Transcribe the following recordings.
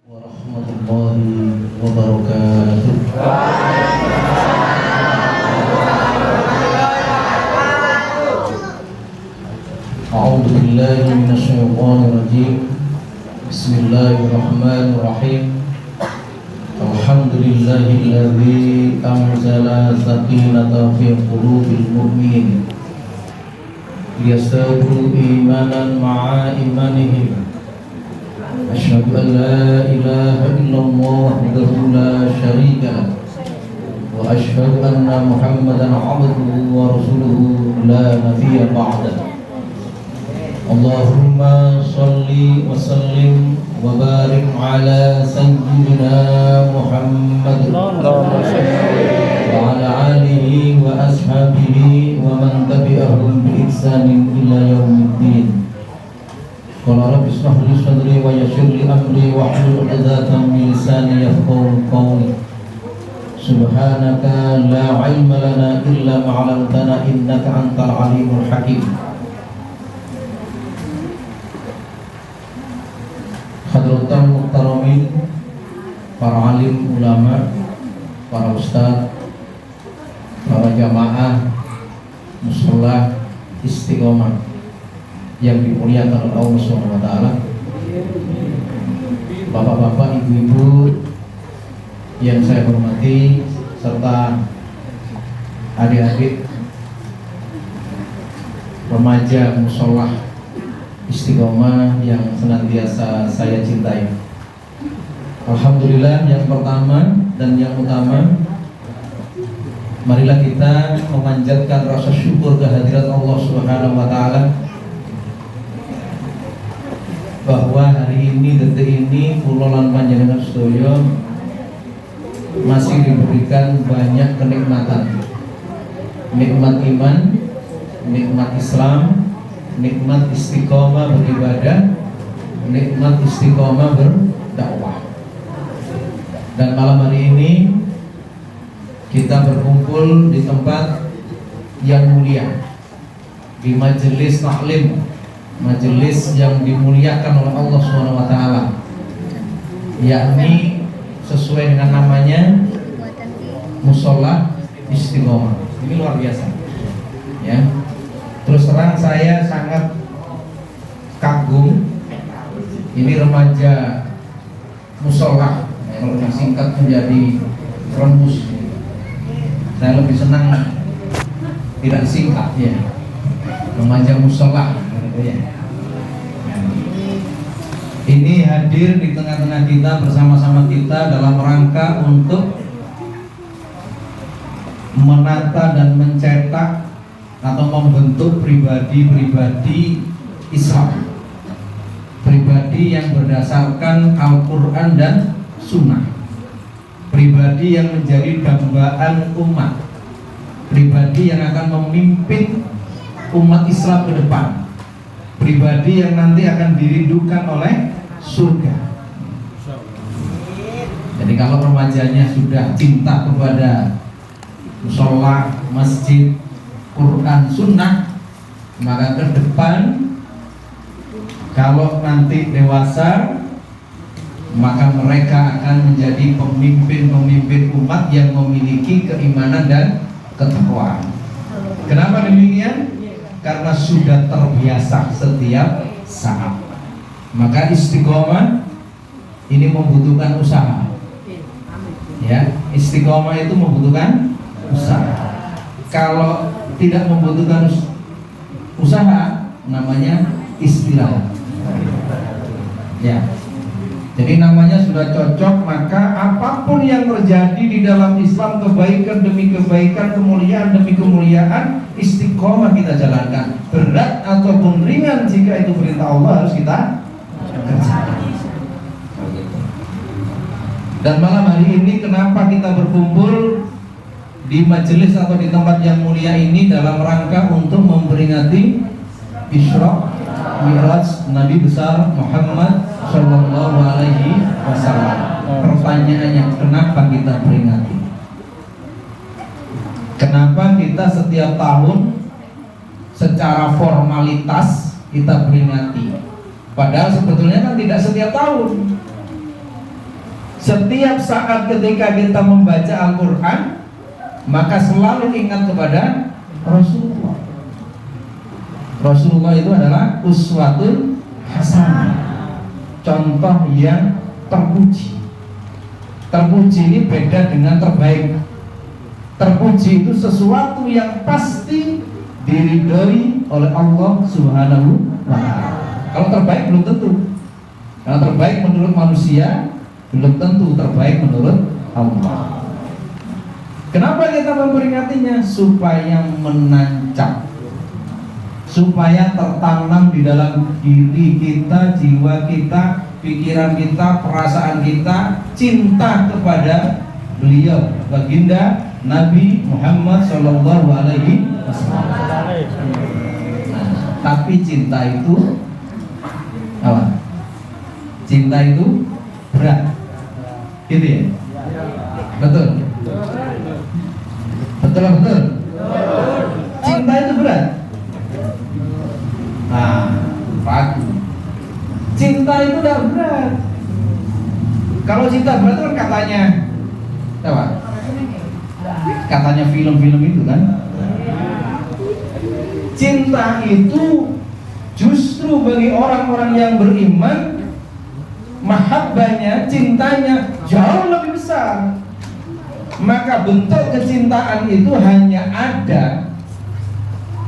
warahmatullahi wabarakatuh. A'udzu billahi minasyaitonir rajim. Bismillahirrahmanirrahim. Alhamdulillahilladzi anzala sakinata fi qulubil mu'minin liyastadu imanan ma'a imanihim. Asyhadu an la ilaha illallah wahdahu la syarika lah wa asyhadu anna Muhammadan abduhu wa rasuluhu la nabiyya ba'dah. Allahumma shalli wa sallim wa barik ala sayyidina Muhammad wa ala alihi wa ashabihi wa man tabi'ahum bi ihsanin ila yaumiddin. Qala rabbi ishrah li sadri wa yassir li amri wahlul 'uqdatam min lisani yafqahu qawli. Subhanaka la 'ilma lana illa ma 'allamtana innaka antal 'alimul hakim. Hadratul muhtaramin, para alim ulama, para ustaz, para jamaah musholah Istiqomah yang dimuliakan oleh Allah Subhanahu wa taala. Bapak-bapak, ibu-ibu yang saya hormati serta adik-adik remaja musholah Istiqomah yang senantiasa saya cintai. Alhamdulillah, yang pertama dan yang utama, marilah kita memanjatkan rasa syukur kehadirat Allah Subhanahu wa taala bahwa hari ini, detik ini, kula lan panjenengan sedaya masih diberikan banyak kenikmatan. Nikmat iman, nikmat Islam, nikmat istiqomah beribadah, nikmat istiqomah berdakwah. Dan malam hari ini kita berkumpul di tempat yang mulia, di majelis taklim, majelis yang dimuliakan oleh Allah Subhanahu wa taala, yakni sesuai dengan namanya Musholah Istiqomah. Ini luar biasa. Ya. Terus terang saya sangat kagum. Ini remaja musholah, kalau disingkat menjadi remus. Saya lebih senang tidak singkat ya. Remaja musholah. Ya. Ini hadir di tengah-tengah kita, bersama-sama kita dalam rangka untuk menata dan mencetak atau membentuk pribadi-pribadi Islam, pribadi yang berdasarkan Al-Quran dan Sunnah, pribadi yang menjadi dambaan umat, pribadi yang akan memimpin umat Islam ke depan, pribadi yang nanti akan dirindukan oleh surga. Jadi kalau remajanya sudah cinta kepada musholah, masjid, Quran, Sunnah, maka ke depan kalau nanti dewasa, maka mereka akan menjadi pemimpin-pemimpin umat yang memiliki keimanan dan ketakwaan. Kenapa demikian? Karena sudah terbiasa setiap saat. Maka istiqomah ini membutuhkan usaha. Ya, istiqomah itu membutuhkan usaha. Kalau tidak membutuhkan usaha, namanya istirahat. Ya. Jadi namanya sudah cocok, maka apapun yang terjadi di dalam Islam, kebaikan demi kebaikan, kemuliaan demi kemuliaan, istiqomah kita jalankan. Berat ataupun ringan, jika itu perintah Allah harus kita kerjakan. Dan malam hari ini kenapa kita berkumpul di majelis atau di tempat yang mulia ini dalam rangka untuk memperingati Isra Mi'raj Nabi besar Muhammad Sallallahu Alaihi Wasallam. Pertanyaannya, kenapa kita peringati? Kenapa kita setiap tahun secara formalitas kita peringati? Padahal sebetulnya kan tidak setiap tahun. Setiap saat ketika kita membaca Al-Quran, maka selalu ingat kepada Rasulullah. Rasulullah itu adalah uswatun hasanah, contoh yang terpuji. Terpuji ini beda dengan terbaik. Terpuji itu sesuatu yang pasti diridhoi oleh Allah Subhanahu wa ta'ala. Kalau terbaik belum tentu. Kalau terbaik menurut manusia belum tentu terbaik menurut Allah. Kenapa kita memperingatinya? Supaya menancap, supaya tertanam di dalam diri kita, jiwa kita, pikiran kita, perasaan kita, cinta kepada beliau, baginda Nabi Muhammad Sallallahu Alaihi Wasallam. Tapi cinta itu apa? Cinta itu berat, gitu ya? Betul. Betul. Cinta itu berat. Nah, ragu. Cinta itu tidak berat. Kalau cinta berat kan katanya, apa? Katanya film-film itu kan. Cinta itu justru bagi orang-orang yang beriman, mahabbahnya, cintanya jauh lebih besar. Maka bentuk kecintaan itu hanya ada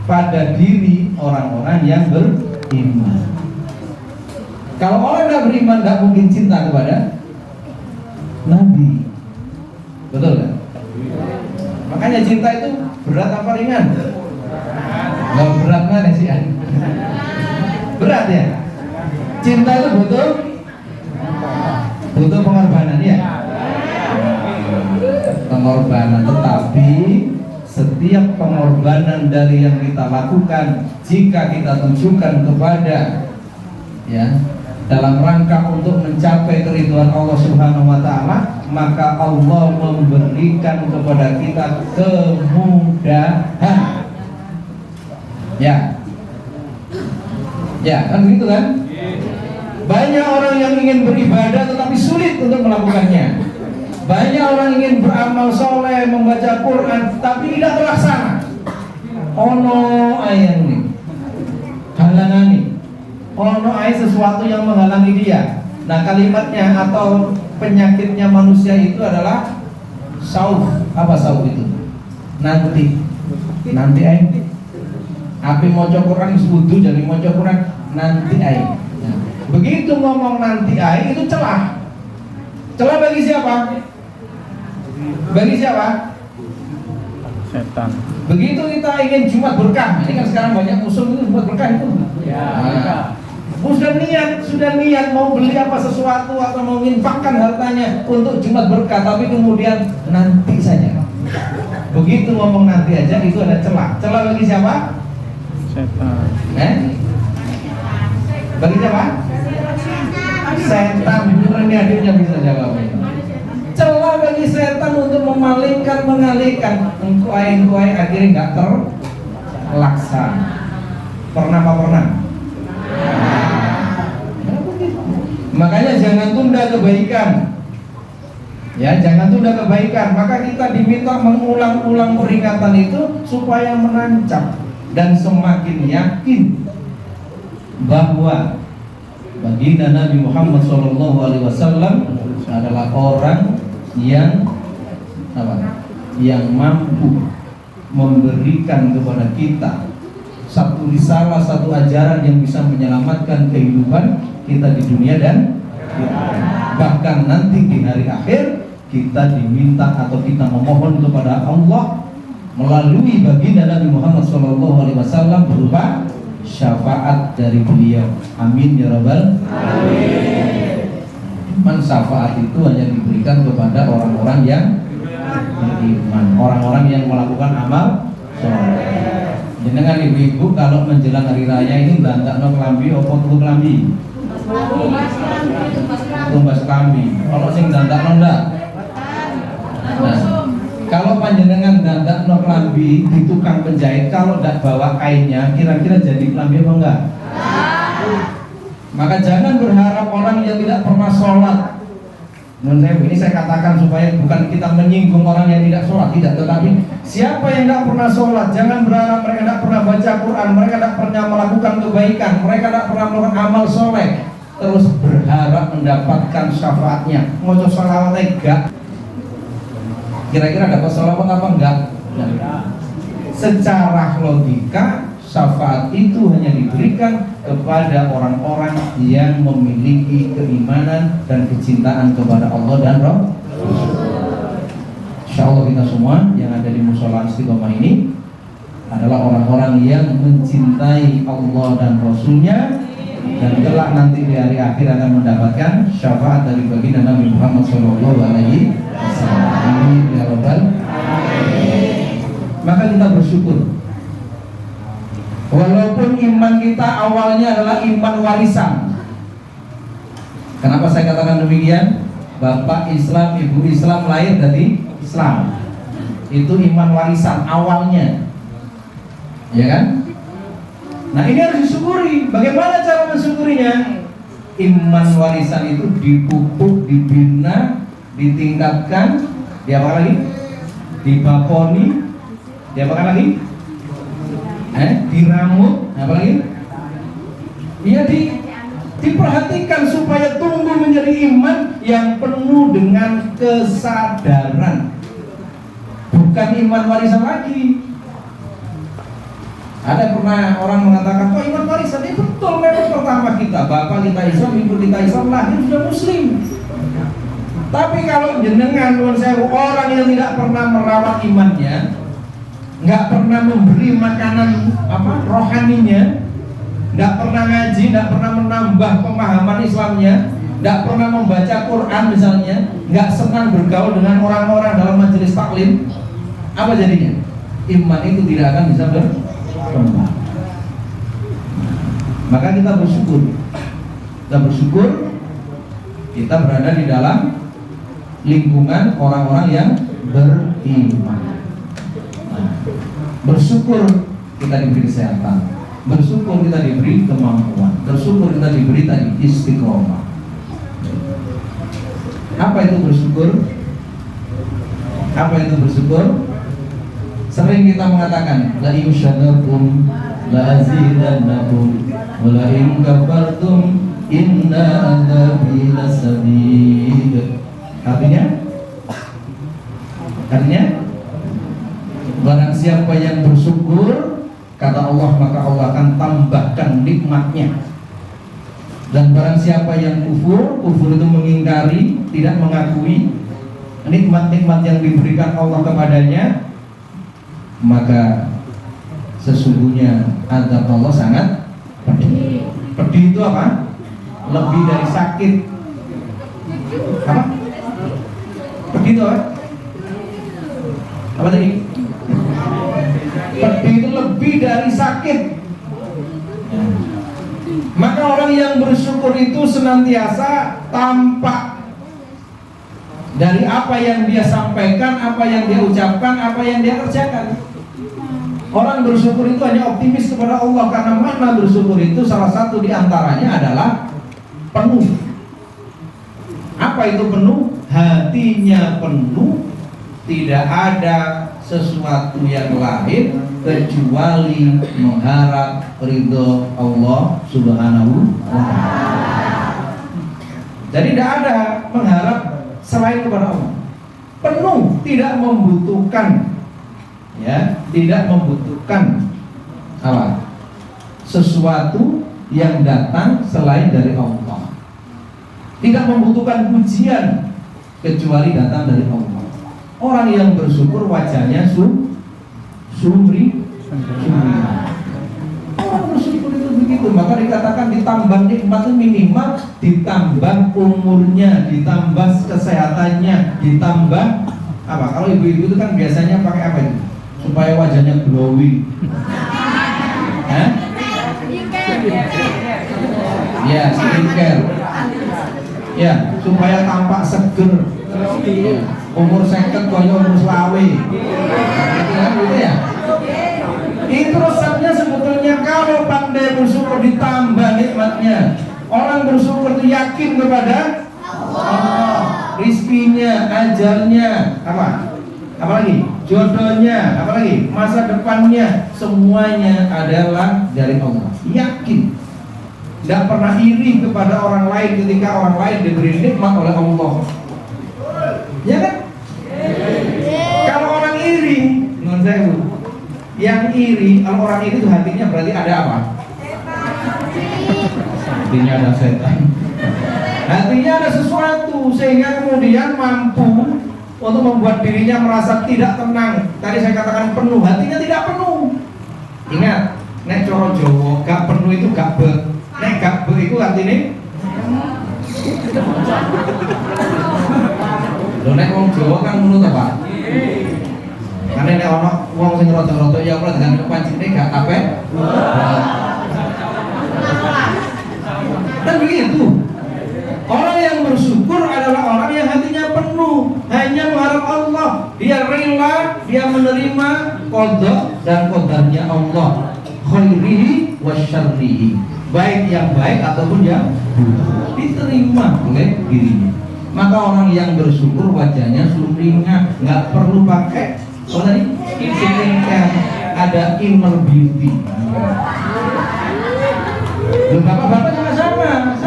pada diri orang-orang yang beriman. Kalau orang yang beriman tidak mungkin cinta kepada Nabi. Betul kan? Makanya cinta itu berat apa ringan? Nggak berat mana sih? Berat ya? Cinta itu butuh pengorbanan ya? Pengorbanan, tetapi setiap pengorbanan dari yang kita lakukan, jika kita tujukan kepada ya dalam rangka untuk mencapai keridhaan Allah Subhanahu wa ta'ala, maka Allah memberikan kepada kita kemudahan. Ya kan begitu kan? Banyak orang yang ingin beribadah tetapi sulit untuk melakukannya. Banyak orang ingin beramal soleh, membaca Quran, tapi tidak terlaksana. Ono ayat ini, halangan ini. Ono ayat sesuatu yang menghalangi dia. Nah, kalimatnya atau penyakitnya manusia itu adalah sauf. Apa sauf itu? Nanti ayat. Api maca Quran sekudu jadi maca Quran nanti ayat. Nah, begitu ngomong nanti ayat itu celah. Celah bagi siapa? Bagi siapa? Setan. Begitu kita ingin Jumat berkah, ini kan sekarang banyak usul itu Jumat berkah itu. Ya. Sudah niat mau beli apa sesuatu atau mau menginfakkan hartanya untuk Jumat berkah, tapi kemudian nanti saja. Begitu ngomong nanti aja itu ada celah. Celah bagi siapa? Setan. Bagi siapa? Setan. Ini adiknya bisa jawab. Celah bagi setan untuk mengalihkan engkau akhirnya nggak terlaksana. Pernah apa pernah? Makanya jangan tunda kebaikan. Ya, jangan tunda kebaikan. Maka kita diminta mengulang-ulang peringatan itu supaya menancap dan semakin yakin bahwa baginda Nabi Muhammad SAW adalah orang yang mampu memberikan kepada kita satu risalah, satu ajaran yang bisa menyelamatkan kehidupan kita di dunia dan bahkan nanti di hari akhir kita diminta atau kita memohon kepada Allah melalui baginda Nabi Muhammad SAW berupa syafaat dari beliau. Amin ya rabbal alamin. Syafaat itu hanya diberikan kepada orang-orang yang beriman, orang-orang yang melakukan amal soleh. Jenengan ibu-ibu kalau menjelang hari raya ini dandakno kelambi apa tuku kelambi? Tumbas kelambi. Kalau sing dandakno ndak? Nah, kalau panjenengan dandakno kelambi di tukang penjahit, kalau ndak bawa kainnya, kira-kira jadi kelambi apa enggak? Maka jangan berharap orang yang tidak pernah sholat Ini saya katakan supaya bukan kita menyinggung orang yang tidak sholat, tidak. Tetapi siapa yang tidak pernah sholat, jangan berharap mereka tidak pernah baca Quran, mereka tidak pernah melakukan kebaikan, mereka tidak pernah melakukan amal soleh, terus berharap mendapatkan syafaatnya. Mau sholawat enggak? Kira-kira dapat sholawat apa enggak? Secara logika, syafaat itu hanya diberikan kepada orang-orang yang memiliki keimanan dan kecintaan kepada Allah dan Rasul. Insya Allah kita semua yang ada di musola Istiqomah ini adalah orang-orang yang mencintai Allah dan Rasulnya, dan kelak nanti di hari akhir akan mendapatkan syafaat dari baginda Nabi Muhammad SAW. Amin ya Rabbal. Maka kita bersyukur. Walaupun iman kita awalnya adalah iman warisan. Kenapa saya katakan demikian? Bapak Islam, ibu Islam lahir dari Islam. Itu iman warisan awalnya, ya kan? Nah ini harus disyukuri. Bagaimana cara mensyukurinya? Iman warisan itu dipupuk, dibina, ditingkatkan, diapa lagi? Dibaponi, diapakan lagi? Diramut, apa lagi? Iya, diperhatikan supaya tumbuh menjadi iman yang penuh dengan kesadaran, bukan iman warisan lagi. Ada pernah orang mengatakan, kok iman warisan? Ini betul, memang pertama kita, bapak kita Islam, ibu kita Islam, lahir sudah Muslim. Tapi kalau jenengan orang yang tidak pernah merawat imannya, nggak pernah memberi makanan rohaninya, nggak pernah ngaji, nggak pernah menambah pemahaman Islamnya, nggak pernah membaca Quran misalnya, nggak senang bergaul dengan orang-orang dalam majelis taklim, apa jadinya? Iman itu tidak akan bisa berkembang. Maka kita bersyukur, kita berada di dalam lingkungan orang-orang yang beriman. Bersyukur kita diberi kesehatan, bersyukur kita diberi kemampuan, bersyukur kita diberi tadi istiqomah. Apa itu bersyukur? Apa itu bersyukur? Sering kita mengatakan la in syakartum la azidannakum wa la in kafartum inna adzabi lasadid. Artinya barang siapa yang bersyukur, kata Allah, maka Allah akan tambahkan nikmatnya. Dan barang siapa yang kufur itu mengingkari, tidak mengakui nikmat-nikmat yang diberikan Allah kepadanya, maka sesungguhnya azab Allah sangat pedih. Pedih itu apa? Lebih dari sakit. Apa? Pedih itu apa? Apa tadi? Pedih itu lebih dari sakit. Maka orang yang bersyukur itu senantiasa tampak dari apa yang dia sampaikan, apa yang dia ucapkan, apa yang dia kerjakan. Orang bersyukur itu hanya optimis kepada Allah, karena makna bersyukur itu salah satu diantaranya adalah penuh. Apa itu penuh? Hatinya penuh, tidak ada sesuatu yang lain kecuali mengharap ridho Allah Subhanahu wa ta'ala. Jadi tidak ada mengharap selain kepada Allah. Penuh, tidak membutuhkan, ya, tidak membutuhkan apa? Sesuatu yang datang selain dari Allah. Tidak membutuhkan pujian kecuali datang dari Allah. Orang yang bersyukur wajahnya sumri. Orang bersyukur itu begitu. Maka dikatakan ditambah nikmat itu minimal ditambah umurnya, ditambah kesehatannya, ditambah apa? Kalau ibu-ibu itu kan biasanya pakai apa itu? Supaya wajahnya glowing. Ya, skincare. Ya, supaya tampak seger. Umur 50 kaya umur selawe. Gitu ya. Itu resepnya sebetulnya kalau pandai bersyukur ditambah nikmatnya. Orang bersyukur itu yakin kepada Allah. ajalnya, apalagi jodohnya, apalagi masa depannya, semuanya adalah dari Allah. Yakin, tidak pernah iri kepada orang lain ketika orang lain diberi nikmat oleh Allah. Ya kan? Kalau orang iri, menurut saya, yang iri, kalau orang iri itu hatinya berarti ada apa? Hatinya ada setan. Hatinya ada sesuatu sehingga kemudian mampu untuk membuat dirinya merasa tidak tenang. Tadi saya katakan penuh, hatinya tidak penuh. Ingat, nek coro Jawa gak penuh itu gak be. Nek gak be itu artinya lho, nek wong Jawa kan ngono ta, Pak? Karena nek ono wong sing rada-rada ya ora dengan pancine gak kabeh. Dan begitu. Orang yang bersyukur adalah orang yang hatinya penuh, hanya mengharap Allah. Dia rela, dia menerima qada dan qadarnya Allah, khairihi wa syarrihi, baik yang baik ataupun yang buruk, diterima oleh dirinya. Maka orang yang bersyukur wajahnya sumringah, nggak perlu pakai skincare, ada inner beauty. Bapak-bapak juga sama.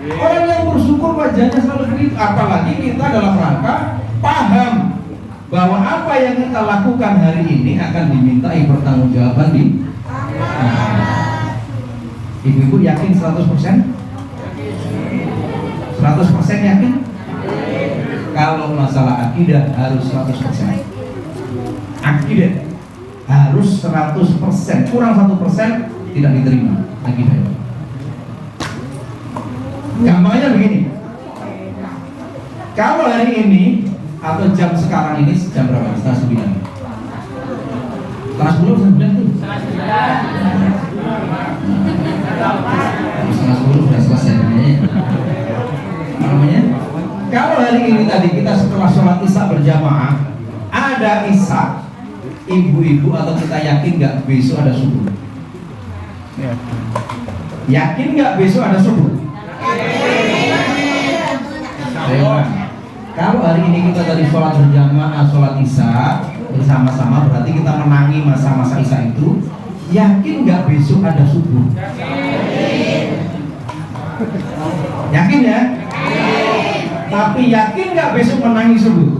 Orang yang bersyukur wajahnya selalu begitu. Apalagi kita dalam rangka paham bahwa apa yang kita lakukan hari ini akan dimintai pertanggungjawaban di Ibu-ibu yakin 100%? 100% yakin? Kalau masalah akidah harus 100%. Akidah harus 100%. Kurang 1% tidak diterima akidah. Gampangnya begini, kalau hari ini atau jam sekarang ini jam berapa? Setengah 9. Setengah 10 tuh. Setengah 10 sudah selesai namanya. Kalau hari ini tadi kita setelah sholat isya berjamaah ada isya, ibu-ibu atau kita yakin nggak besok ada subuh? Yakin nggak besok ada subuh? Kalau hari ini kita tadi sholat berjamaah, sholat isya bersama-sama, berarti kita menangi masa-masa isya itu. Yakin nggak besok ada subuh? Yakin ya? Tapi yakin nggak besok menangi subuh?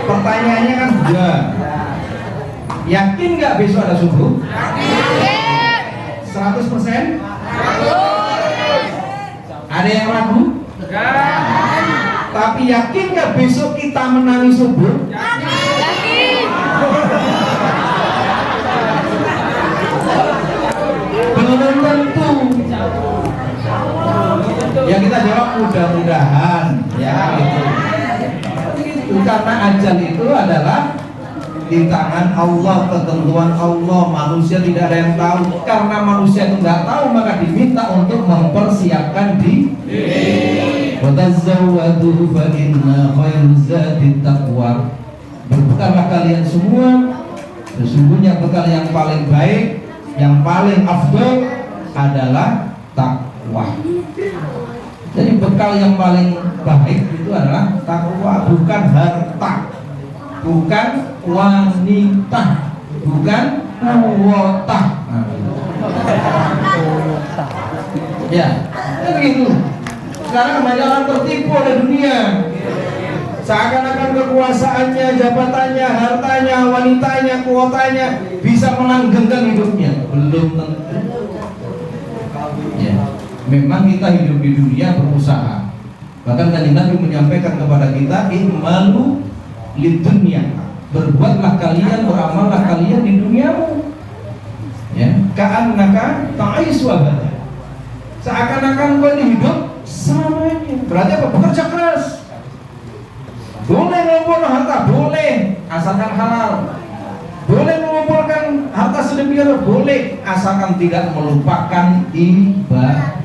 Pertanyaannya kan ya. Yakin nggak besok ada subuh? 100%? Ada yang ragu? Tapi yakin nggak besok kita menangi subuh? Yakin. Belum tentu. Ya kita jawab mudah-mudahan, ya gitu. Karena ajal itu adalah di tangan Allah, ketentuan Allah. Manusia tidak ada yang tahu. Karena manusia itu nggak tahu, maka diminta untuk mempersiapkan diri. Watazawwadu fa inna khairu zadi taqwa. Berbekallah kalian semua, sesungguhnya bekal yang paling baik, yang paling afdal adalah takwa. Jadi bekal yang paling baik itu adalah takwa, bukan harta, bukan wanita, bukan kuota. Ya, begitu. Sekarang banyak orang tertipu oleh dunia. Seakan-akan kekuasaannya, jabatannya, hartanya, wanitanya, kuotanya bisa melanggengkan hidupnya. Belum tentu. Ya. Memang kita hidup di dunia berusaha. Bahkan Kanjeng Nabi menyampaikan kepada kita, "I'malu lidunya." Berbuatlah kalian, beramallah kalian di duniamu. Ya, ka'annaka ta'ishu abada. Seakan-akan kau ini hidup selamanya. Berarti apa? Bekerja keras. Boleh mengumpulkan harta, boleh, asalkan halal. Boleh mengumpulkan harta sedemikian, boleh, asalkan tidak melupakan ibadah.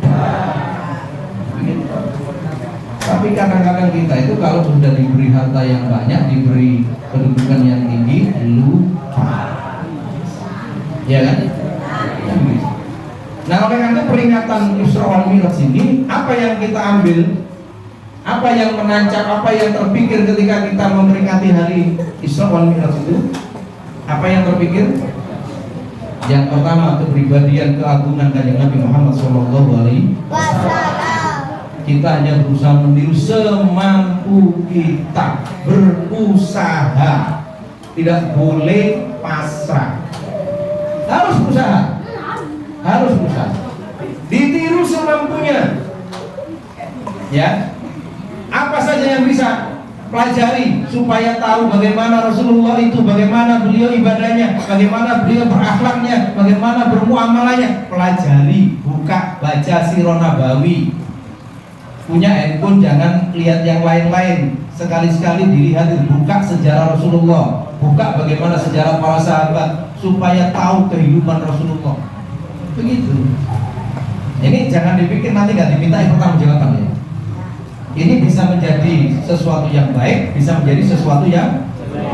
Tapi kadang-kadang kita itu kalau sudah diberi harta yang banyak, diberi kedudukan yang tinggi, lupa. Ya kan? Nah, oleh karena peringatan Isra wal Mi'raj ini, apa yang kita ambil, apa yang menancap, apa yang terpikir ketika kita memperingati hari Isra wal Mi'raj itu? Apa yang terpikir? Yang pertama, kepribadian keagungan Kanjeng Nabi Muhammad SAW. Kita hanya berusaha meniru semampu kita, berusaha, tidak boleh pasrah. Harus berusaha, harus berusaha. Ditiru semampunya. Ya, apa saja yang bisa pelajari supaya tahu bagaimana Rasulullah itu, bagaimana beliau ibadahnya, bagaimana beliau berakhlaknya, bagaimana bermuamalahnya. Pelajari, buka, baca Sirah Nabawi. Punya handphone jangan lihat yang lain-lain, sekali-sekali dilihat, buka sejarah Rasulullah, buka bagaimana sejarah para sahabat supaya tahu kehidupan Rasulullah. Begitu. Ini jangan dipikir nanti nggak diminta pertanggungjawaban ya. Ini bisa menjadi sesuatu yang baik, bisa menjadi sesuatu yang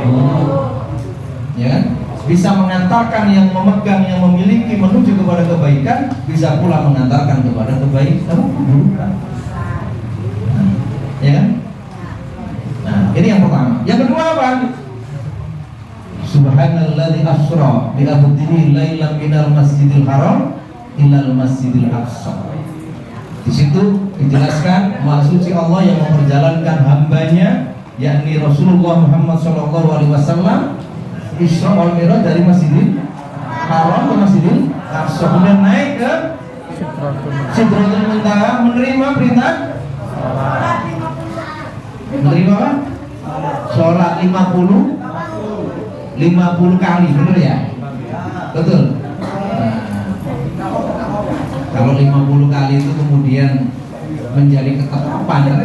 buruk, ya kan? Bisa mengantarkan yang memegang, yang memiliki menuju kepada kebaikan, bisa pula mengantarkan kepada keburukan. Ya kan? Nah, ini yang pertama. Yang kedua apa? Subhanalladzi asra bi abdihi lailan minal masjidil haram ilal masjidil aqsa. Di situ dijelaskan Maha Suci Allah yang memperjalankan hambanya, yakni Rasulullah Muhammad SAW, Isra wal Mi'raj dari Masjidil Haram ke Masjidil Aqsa, kemudian naik ke Sidratul Muntaha, menerima perintah menerima apa? Sholat 50 kali, benar ya? Betul. Nah, kalau 50 kali itu kemudian menjadi ketetapan,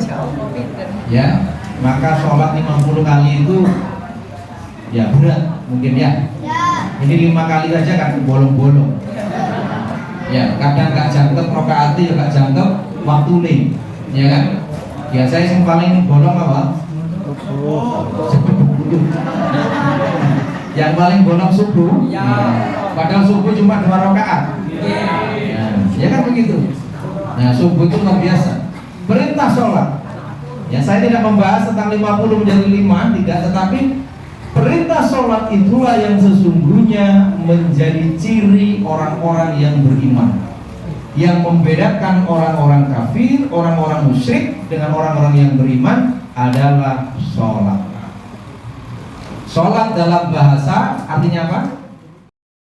ya, maka sholat 50 kali itu ya berat mungkin ya. Ini 5 kali saja kan bolong-bolong. Ya, kadang gak jangkep rokaatnya, gak jangkep waktu nih, ya kan? Biasanya yang paling bolong apa? Yang paling bolong subuh. Padahal subuh cuma 2 rakaat. Ya kan begitu. Nah, subuh itu luar biasa. Perintah sholat. Ya, saya tidak membahas tentang 50 menjadi 5, tidak, tetapi perintah sholat itulah yang sesungguhnya menjadi ciri orang-orang yang beriman, yang membedakan orang-orang kafir, orang-orang musyrik dengan orang-orang yang beriman adalah sholat. Sholat dalam bahasa artinya apa?